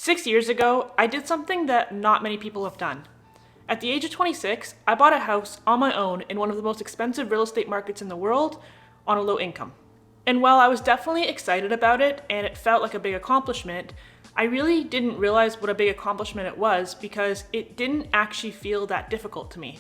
6 years ago, I did something that not many people have done. At the age of 26, I bought a house on my own in one of the most expensive real estate markets in the world on a low income. And while I was definitely excited about it and it felt like a big accomplishment, I really didn't realize what a big accomplishment it was because it didn't actually feel that difficult to me.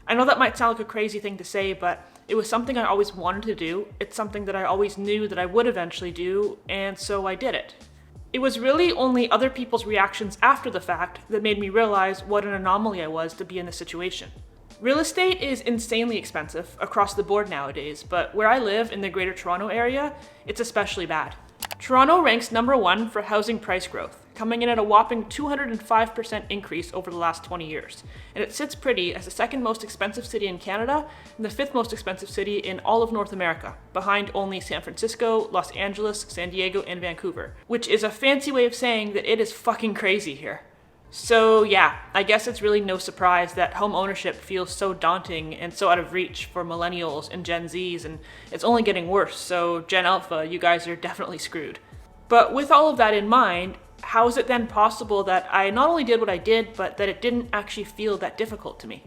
I know that might sound like a crazy thing to say, but it was something I always wanted to do. It's something that I always knew that I would eventually do, and so I did it. It was really only other people's reactions after the fact that made me realize what an anomaly I was to be in this situation. Real estate is insanely expensive across the board nowadays, but where I live in the Greater Toronto area, it's especially bad. Toronto ranks number 1 for housing price growth, coming in at a whopping 205% increase over the last 20 years. And it sits pretty as the second most expensive city in Canada and the 5th most expensive city in all of North America, behind only San Francisco, Los Angeles, San Diego, and Vancouver, which is a fancy way of saying that it is fucking crazy here. So yeah, I guess it's really no surprise that home ownership feels so daunting and so out of reach for millennials and Gen Zs, and it's only getting worse, so Gen Alpha, you guys are definitely screwed. But with all of that in mind, how is it then possible that I not only did what I did, but that it didn't actually feel that difficult to me?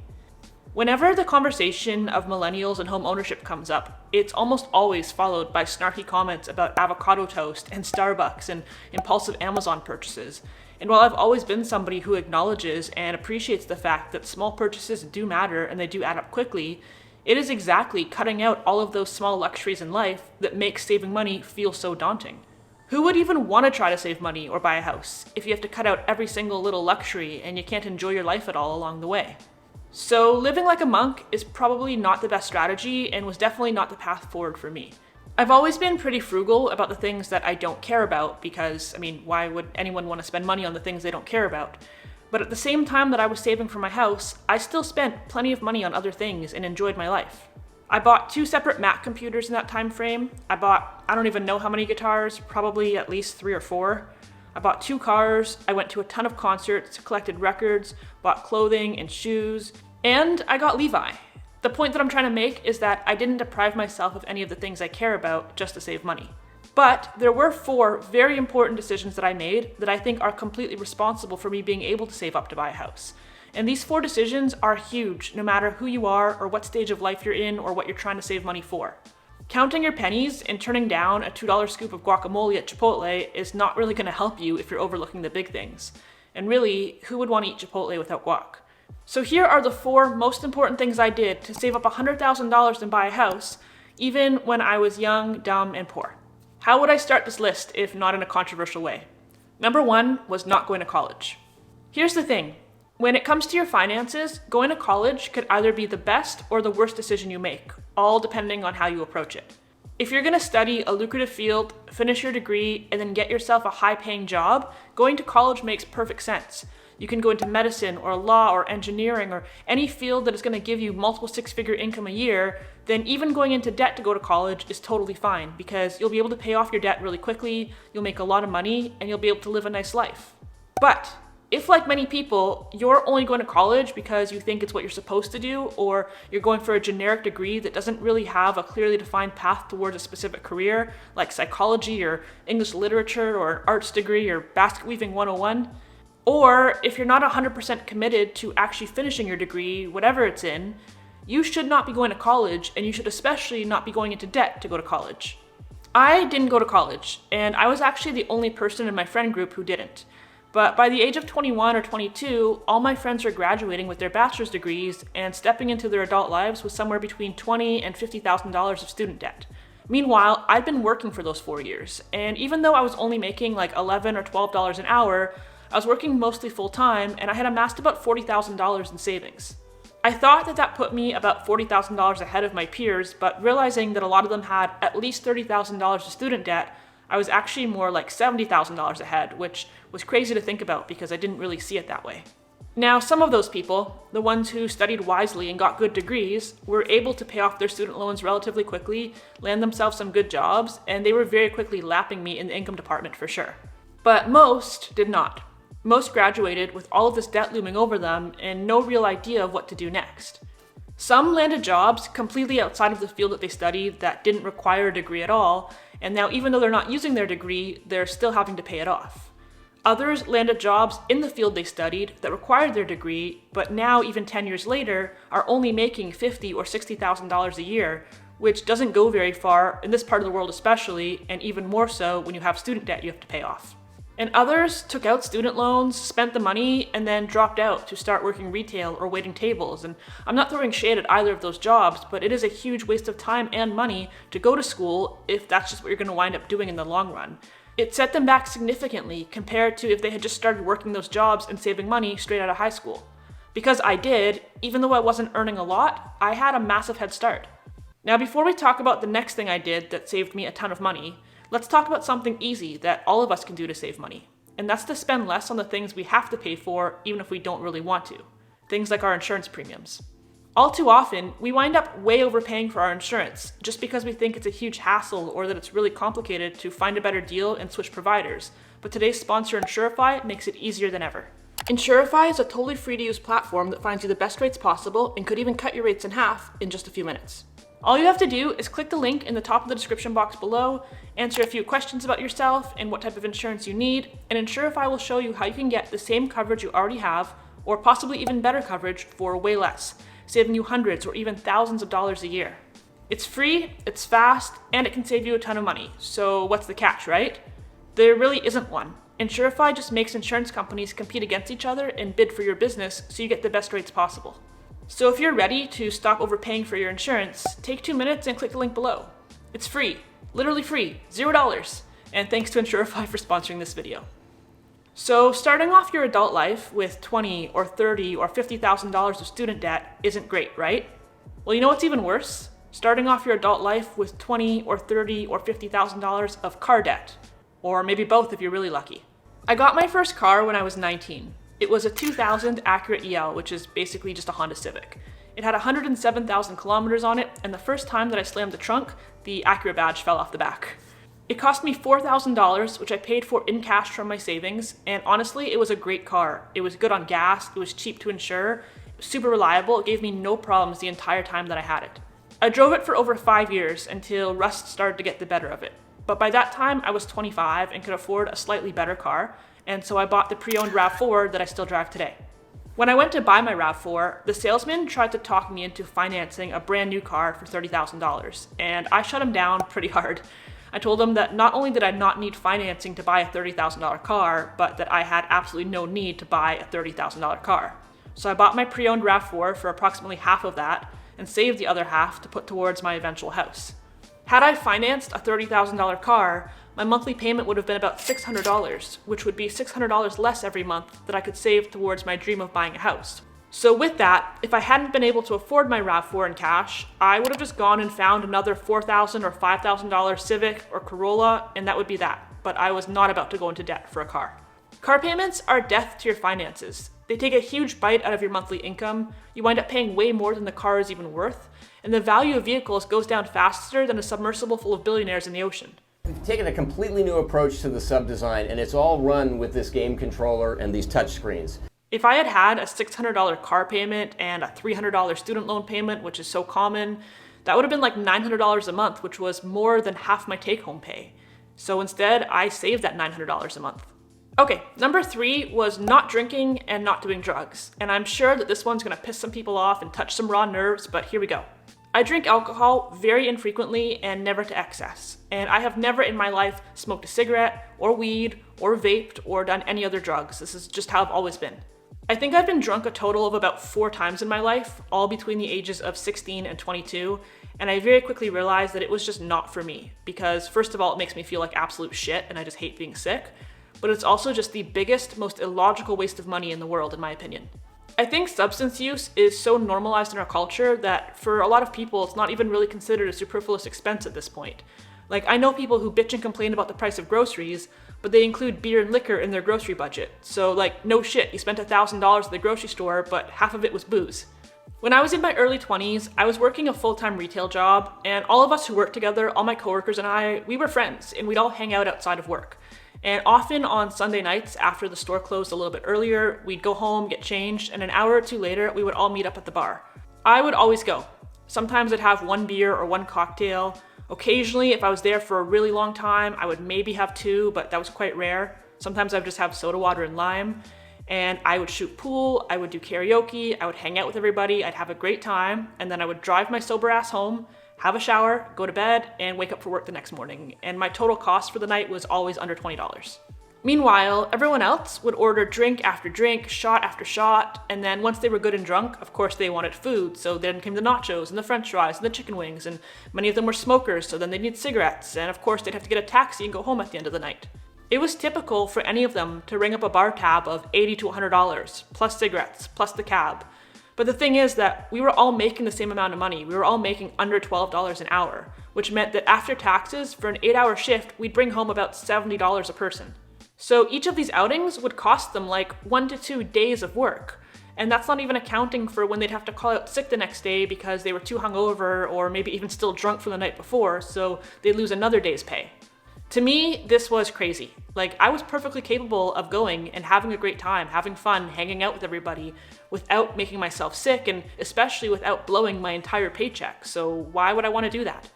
Whenever the conversation of millennials and home ownership comes up, it's almost always followed by snarky comments about avocado toast and Starbucks and impulsive Amazon purchases. And while I've always been somebody who acknowledges and appreciates the fact that small purchases do matter and they do add up quickly, it is exactly cutting out all of those small luxuries in life that makes saving money feel so daunting. Who would even want to try to save money or buy a house if you have to cut out every single little luxury and you can't enjoy your life at all along the way? So living like a monk is probably not the best strategy and was definitely not the path forward for me. I've always been pretty frugal about the things that I don't care about because, why would anyone want to spend money on the things they don't care about? But at the same time that I was saving for my house, I still spent plenty of money on other things and enjoyed my life. I bought 2 separate Mac computers in that time frame. I bought, I don't even know how many guitars, probably at least 3 or 4. I bought 2 cars, I went to a ton of concerts, collected records, bought clothing and shoes, and I got Levi. The point that I'm trying to make is that I didn't deprive myself of any of the things I care about just to save money. But there were 4 very important decisions that I made that I think are completely responsible for me being able to save up to buy a house. And these 4 decisions are huge, no matter who you are or what stage of life you're in or what you're trying to save money for. Counting your pennies and turning down a $2 scoop of guacamole at Chipotle is not really going to help you if you're overlooking the big things. And really, who would want to eat Chipotle without guac? So here are the 4 most important things I did to save up $100,000 and buy a house, even when I was young, dumb, and poor. How would I start this list if not in a controversial way? Number 1 was not going to college. Here's the thing. When it comes to your finances, going to college could either be the best or the worst decision you make, all depending on how you approach it. If you're going to study a lucrative field, finish your degree, and then get yourself a high-paying job, going to college makes perfect sense. You can go into medicine or law or engineering or any field that is going to give you multiple 6-figure income a year, then even going into debt to go to college is totally fine because you'll be able to pay off your debt really quickly, you'll make a lot of money, and you'll be able to live a nice life. But if, like many people, you're only going to college because you think it's what you're supposed to do, or you're going for a generic degree that doesn't really have a clearly defined path towards a specific career, like psychology or English literature or an arts degree or basket weaving 101, or if you're not 100% committed to actually finishing your degree, whatever it's in, you should not be going to college, and you should especially not be going into debt to go to college. I didn't go to college, and I was actually the only person in my friend group who didn't. But by the age of 21 or 22, all my friends were graduating with their bachelor's degrees and stepping into their adult lives with somewhere between $20,000 and $50,000 of student debt. Meanwhile, I'd been working for those 4 years, and even though I was only making like $11 or $12 an hour, I was working mostly full-time, and I had amassed about $40,000 in savings. I thought that that put me about $40,000 ahead of my peers, but realizing that a lot of them had at least $30,000 of student debt, I was actually more like $70,000 ahead, which was crazy to think about because I didn't really see it that way. Now, some of those people, the ones who studied wisely and got good degrees, were able to pay off their student loans relatively quickly, land themselves some good jobs, and they were very quickly lapping me in the income department for sure. But most did not. Most graduated with all of this debt looming over them and no real idea of what to do next. Some landed jobs completely outside of the field that they studied that didn't require a degree at all, and now even though they're not using their degree, they're still having to pay it off. Others landed jobs in the field they studied that required their degree, but now, even 10 years later, are only making $50,000 or $60,000 a year, which doesn't go very far in this part of the world especially, and even more so when you have student debt you have to pay off. And others took out student loans, spent the money, and then dropped out to start working retail or waiting tables. And I'm not throwing shade at either of those jobs, but it is a huge waste of time and money to go to school if that's just what you're going to wind up doing in the long run. It set them back significantly compared to if they had just started working those jobs and saving money straight out of high school. Because I did, even though I wasn't earning a lot, I had a massive head start. Now, before we talk about the next thing I did that saved me a ton of money, let's talk about something easy that all of us can do to save money. And that's to spend less on the things we have to pay for, even if we don't really want to. Things like our insurance premiums. All too often, we wind up way overpaying for our insurance just because we think it's a huge hassle or that it's really complicated to find a better deal and switch providers. But today's sponsor, Insurify, makes it easier than ever. Insurify is a totally free to use platform that finds you the best rates possible and could even cut your rates in half in just a few minutes. All you have to do is click the link in the top of the description box below, answer a few questions about yourself and what type of insurance you need, and Insurify will show you how you can get the same coverage you already have, or possibly even better coverage for way less, saving you hundreds or even thousands of dollars a year. It's free, it's fast, and it can save you a ton of money. So what's the catch, right? There really isn't one. Insurify just makes insurance companies compete against each other and bid for your business so you get the best rates possible. So if you're ready to stop overpaying for your insurance, take 2 minutes and click the link below. It's free, literally free, $0. And thanks to Insurify for sponsoring this video. So starting off your adult life with $20,000 or $30,000 or $50,000 of student debt isn't great, right? Well, you know what's even worse? Starting off your adult life with $20,000 or $30,000 or $50,000 of car debt, or maybe both if you're really lucky. I got my first car when I was 19. It was a 2000 Acura EL, which is basically just a Honda Civic. It had 107,000 kilometers on it, and the first time that I slammed the trunk, the Acura badge fell off the back. It cost me $4,000, which I paid for in cash from my savings, and honestly, it was a great car. It was good on gas, it was cheap to insure, it was super reliable, it gave me no problems the entire time that I had it. I drove it for over 5 years until rust started to get the better of it. But by that time, I was 25 and could afford a slightly better car, and so I bought the pre-owned RAV4 that I still drive today. When I went to buy my RAV4, the salesman tried to talk me into financing a brand new car for $30,000, and I shut him down pretty hard. I told him that not only did I not need financing to buy a $30,000 car, but that I had absolutely no need to buy a $30,000 car. So I bought my pre-owned RAV4 for approximately half of that, and saved the other half to put towards my eventual house. Had I financed a $30,000 car, my monthly payment would have been about $600, which would be $600 less every month that I could save towards my dream of buying a house. So with that, if I hadn't been able to afford my RAV4 in cash, I would have just gone and found another $4,000 or $5,000 Civic or Corolla, and that would be that. But I was not about to go into debt for a car. Car payments are death to your finances. They take a huge bite out of your monthly income, you wind up paying way more than the car is even worth, and the value of vehicles goes down faster than a submersible full of billionaires in the ocean. We've taken a completely new approach to the sub design, and it's all run with this game controller and these touch screens. If I had had a $600 car payment and a $300 student loan payment, which is so common, that would have been like $900 a month, which was more than half my take-home pay. So instead, I saved that $900 a month. Okay, number 3 was not drinking and not doing drugs. And I'm sure that this one's gonna piss some people off and touch some raw nerves, but here we go. I drink alcohol very infrequently and never to excess. And I have never in my life smoked a cigarette or weed or vaped or done any other drugs. This is just how I've always been. I think I've been drunk a total of about 4 times in my life, all between the ages of 16 and 22, and I very quickly realized that it was just not for me, because first of all, it makes me feel like absolute shit and I just hate being sick, but it's also just the biggest, most illogical waste of money in the world, in my opinion. I think substance use is so normalized in our culture that for a lot of people, it's not even really considered a superfluous expense at this point. Like, I know people who bitch and complain about the price of groceries, but they include beer and liquor in their grocery budget. So like, no shit, you spent $1,000 at the grocery store, but half of it was booze. When I was in my early 20s, I was working a full-time retail job, and all of us who worked together, all my coworkers and I, we were friends, and we'd all hang out outside of work. And often on Sunday nights, after the store closed a little bit earlier, we'd go home, get changed, and an hour or two later, we would all meet up at the bar. I would always go. Sometimes I'd have 1 beer or 1 cocktail. Occasionally, if I was there for a really long time, I would maybe have 2, but that was quite rare. Sometimes I would just have soda water and lime, and I would shoot pool, I would do karaoke, I would hang out with everybody, I'd have a great time, and then I would drive my sober ass home, have a shower, go to bed, and wake up for work the next morning. And my total cost for the night was always under $20. Meanwhile, everyone else would order drink after drink, shot after shot, and then once they were good and drunk, of course they wanted food, so then came the nachos and the french fries and the chicken wings, and many of them were smokers, so then they'd need cigarettes, and of course they'd have to get a taxi and go home at the end of the night. It was typical for any of them to ring up a bar tab of $80 to $100, plus cigarettes, plus the cab. But the thing is that we were all making the same amount of money. We were all making under $12 an hour, which meant that after taxes, for an 8-hour shift, we'd bring home about $70 a person. So each of these outings would cost them like 1 to 2 days of work. And that's not even accounting for when they'd have to call out sick the next day because they were too hungover or maybe even still drunk from the night before, so they'd lose another day's pay. To me, this was crazy. Like, I was perfectly capable of going and having a great time, having fun, hanging out with everybody without making myself sick and especially without blowing my entire paycheck. So why would I want to do that?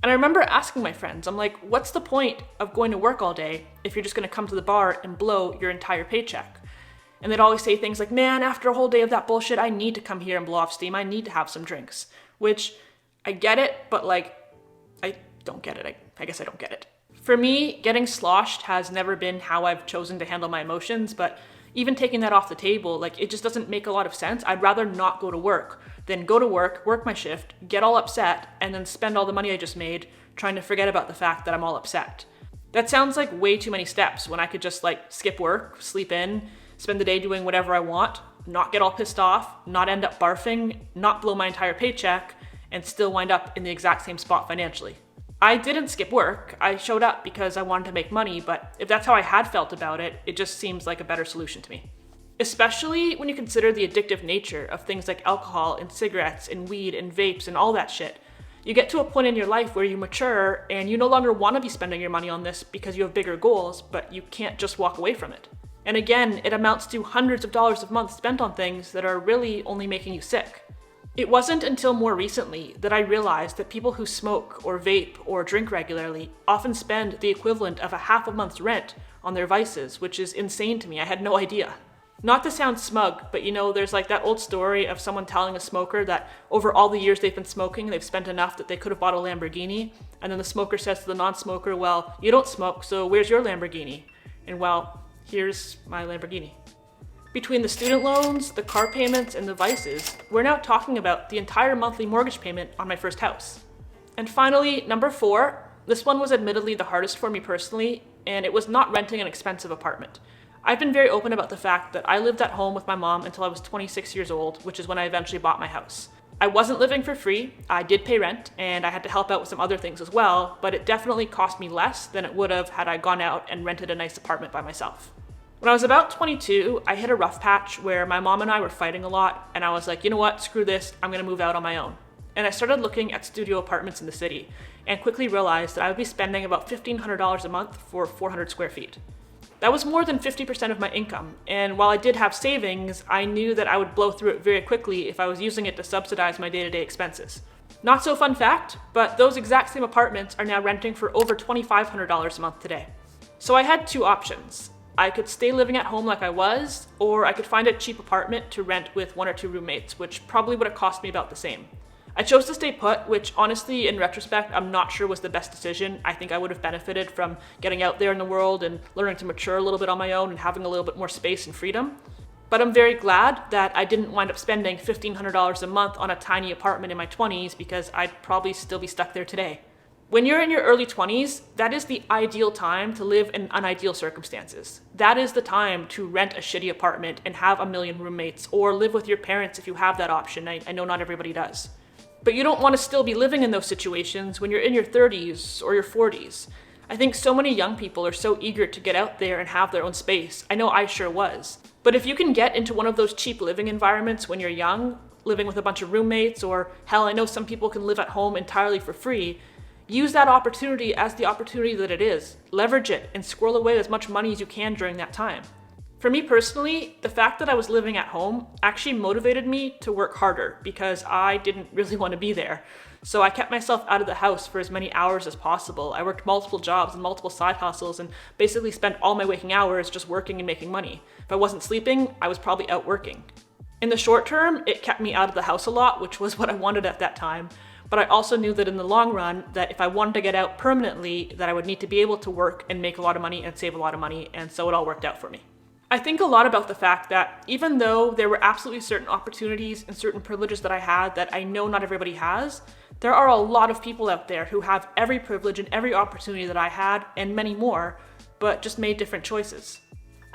And I remember asking my friends, I'm like, what's the point of going to work all day if you're just going to come to the bar and blow your entire paycheck? And they'd always say things like, man, after a whole day of that bullshit, I need to come here and blow off steam. I need to have some drinks. Which, I get it, but like, I don't get it. I guess I don't get it. For me, getting sloshed has never been how I've chosen to handle my emotions, but even taking that off the table, like, it just doesn't make a lot of sense. I'd rather not go to work than go to work, work my shift, get all upset, and then spend all the money I just made trying to forget about the fact that I'm all upset. That sounds like way too many steps when I could just like skip work, sleep in, spend the day doing whatever I want, not get all pissed off, not end up barfing, not blow my entire paycheck, and still wind up in the exact same spot financially. I didn't skip work. I showed up because I wanted to make money, but if that's how I had felt about it, it just seems like a better solution to me. Especially when you consider the addictive nature of things like alcohol and cigarettes and weed and vapes and all that shit. You get to a point in your life where you mature and you no longer want to be spending your money on this because you have bigger goals, but you can't just walk away from it. And again, it amounts to hundreds of dollars a month spent on things that are really only making you sick. It wasn't until more recently that I realized that people who smoke or vape or drink regularly often spend the equivalent of a half a month's rent on their vices, which is insane to me. I had no idea. Not to sound smug, but you know, there's like that old story of someone telling a smoker that over all the years they've been smoking, they've spent enough that they could have bought a Lamborghini. And then the smoker says to the non-smoker, well, you don't smoke, so where's your Lamborghini? And well, here's my Lamborghini. Between the student loans, the car payments, and the vices, we're now talking about the entire monthly mortgage payment on my first house. And finally, number 4, this one was admittedly the hardest for me personally, and it was not renting an expensive apartment. I've been very open about the fact that I lived at home with my mom until I was 26 years old, which is when I eventually bought my house. I wasn't living for free, I did pay rent, and I had to help out with some other things as well, but it definitely cost me less than it would have had I gone out and rented a nice apartment by myself. When I was about 22, I hit a rough patch where my mom and I were fighting a lot, and I was like, you know what, screw this, I'm gonna move out on my own. And I started looking at studio apartments in the city, and quickly realized that I would be spending about $1,500 a month for 400 square feet. That was more than 50% of my income, and while I did have savings, I knew that I would blow through it very quickly if I was using it to subsidize my day-to-day expenses. Not so fun fact, but those exact same apartments are now renting for over $2,500 a month today. So I had 2 options. I could stay living at home like I was, or I could find a cheap apartment to rent with 1 or 2 roommates, which probably would have cost me about the same. I chose to stay put, which honestly, in retrospect, I'm not sure was the best decision. I think I would have benefited from getting out there in the world and learning to mature a little bit on my own and having a little bit more space and freedom. But I'm very glad that I didn't wind up spending $1,500 a month on a tiny apartment in my 20s because I'd probably still be stuck there today. When you're in your early 20s, that is the ideal time to live in unideal circumstances. That is the time to rent a shitty apartment and have a million roommates, or live with your parents if you have that option. I know not everybody does. But you don't want to still be living in those situations when you're in your 30s or your 40s. I think so many young people are so eager to get out there and have their own space. I know I sure was. But if you can get into one of those cheap living environments when you're young, living with a bunch of roommates, or hell, I know some people can live at home entirely for free, use that opportunity as the opportunity that it is. Leverage it and squirrel away as much money as you can during that time. For me personally, the fact that I was living at home actually motivated me to work harder because I didn't really want to be there. So I kept myself out of the house for as many hours as possible. I worked multiple jobs and multiple side hustles and basically spent all my waking hours just working and making money. If I wasn't sleeping, I was probably out working. In the short term, it kept me out of the house a lot, which was what I wanted at that time. But I also knew that in the long run, that if I wanted to get out permanently, that I would need to be able to work and make a lot of money and save a lot of money, and so it all worked out for me. I think a lot about the fact that even though there were absolutely certain opportunities and certain privileges that I had that I know not everybody has, there are a lot of people out there who have every privilege and every opportunity that I had, and many more, but just made different choices.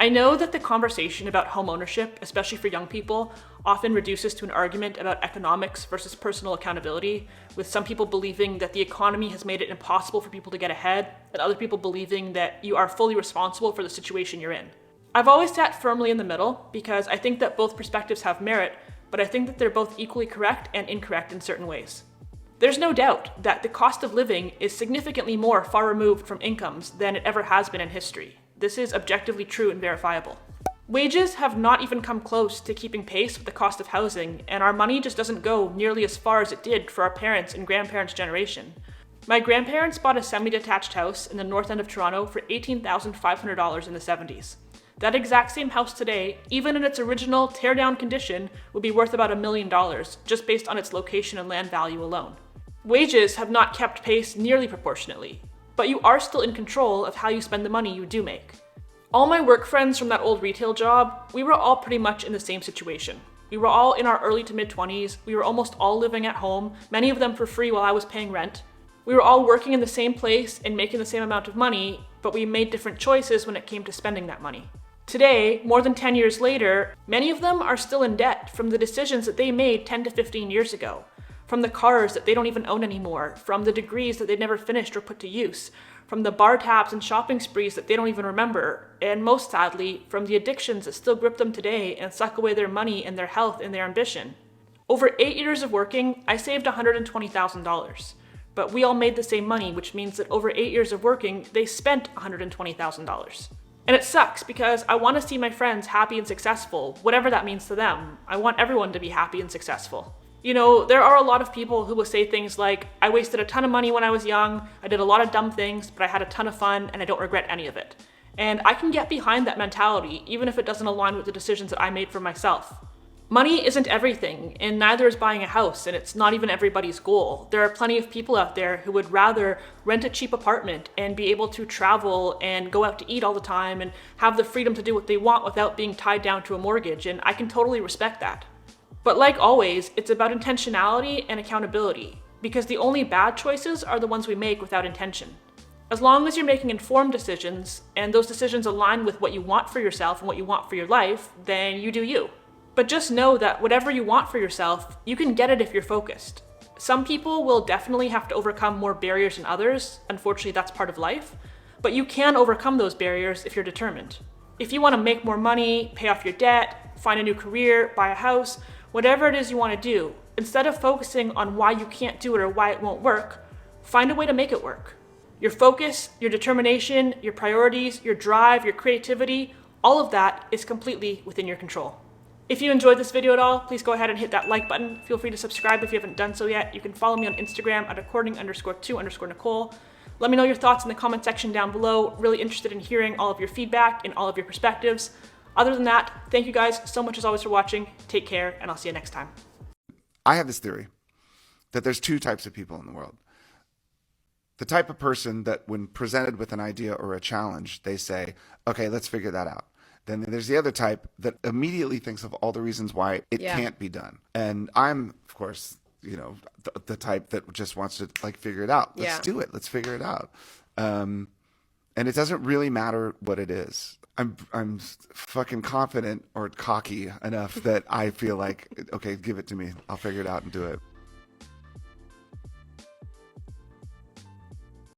I know that the conversation about home ownership, especially for young people, often reduces to an argument about economics versus personal accountability, with some people believing that the economy has made it impossible for people to get ahead, and other people believing that you are fully responsible for the situation you're in. I've always sat firmly in the middle because I think that both perspectives have merit, but I think that they're both equally correct and incorrect in certain ways. There's no doubt that the cost of living is significantly more far removed from incomes than it ever has been in history. This is objectively true and verifiable. Wages have not even come close to keeping pace with the cost of housing, and our money just doesn't go nearly as far as it did for our parents' and grandparents' generation. My grandparents bought a semi-detached house in the north end of Toronto for $18,500 in the 70s. That exact same house today, even in its original tear-down condition, would be worth about $1 million, just based on its location and land value alone. Wages have not kept pace nearly proportionately, but you are still in control of how you spend the money you do make. All my work friends from that old retail job, we were all pretty much in the same situation. We were all in our early to mid-20s, we were almost all living at home, many of them for free while I was paying rent. We were all working in the same place and making the same amount of money, but we made different choices when it came to spending that money. Today, more than 10 years later, many of them are still in debt from the decisions that they made 10 to 15 years ago. From the cars that they don't even own anymore, from the degrees that they never finished or put to use, from the bar tabs and shopping sprees that they don't even remember, and most sadly, from the addictions that still grip them today and suck away their money and their health and their ambition. Over 8 years of working, I saved $120,000. But we all made the same money, which means that over 8 years of working, they spent $120,000. And it sucks because I want to see my friends happy and successful, whatever that means to them. I want everyone to be happy and successful. You know, there are a lot of people who will say things like, I wasted a ton of money when I was young, I did a lot of dumb things, but I had a ton of fun and I don't regret any of it. And I can get behind that mentality, even if it doesn't align with the decisions that I made for myself. Money isn't everything, and neither is buying a house, and it's not even everybody's goal. There are plenty of people out there who would rather rent a cheap apartment and be able to travel and go out to eat all the time and have the freedom to do what they want without being tied down to a mortgage, and I can totally respect that. But like always, it's about intentionality and accountability, because the only bad choices are the ones we make without intention. As long as you're making informed decisions, and those decisions align with what you want for yourself and what you want for your life, then you do you. But just know that whatever you want for yourself, you can get it if you're focused. Some people will definitely have to overcome more barriers than others. Unfortunately, that's part of life. But you can overcome those barriers if you're determined. If you want to make more money, pay off your debt, find a new career, buy a house, whatever it is you want to do, instead of focusing on why you can't do it or why it won't work, find a way to make it work. Your focus, your determination, your priorities, your drive, your creativity, all of that is completely within your control. If you enjoyed this video at all, please go ahead and hit that like button. Feel free to subscribe if you haven't done so yet. You can follow me on Instagram at according_to_Nicole. Let me know your thoughts in the comment section down below. Really interested in hearing all of your feedback and all of your perspectives. Other than that, thank you guys so much as always for watching. Take care, and I'll see you next time. I have this theory that there's two types of people in the world. The type of person that when presented with an idea or a challenge, they say, okay, let's figure that out. Then there's the other type that immediately thinks of all the reasons why it can't be done. And I'm, of course, the type that just wants to figure it out. Let's do it. Let's figure it out. And it doesn't really matter what it is. I'm fucking confident or cocky enough that I feel like, okay, give it to me. I'll figure it out and do it.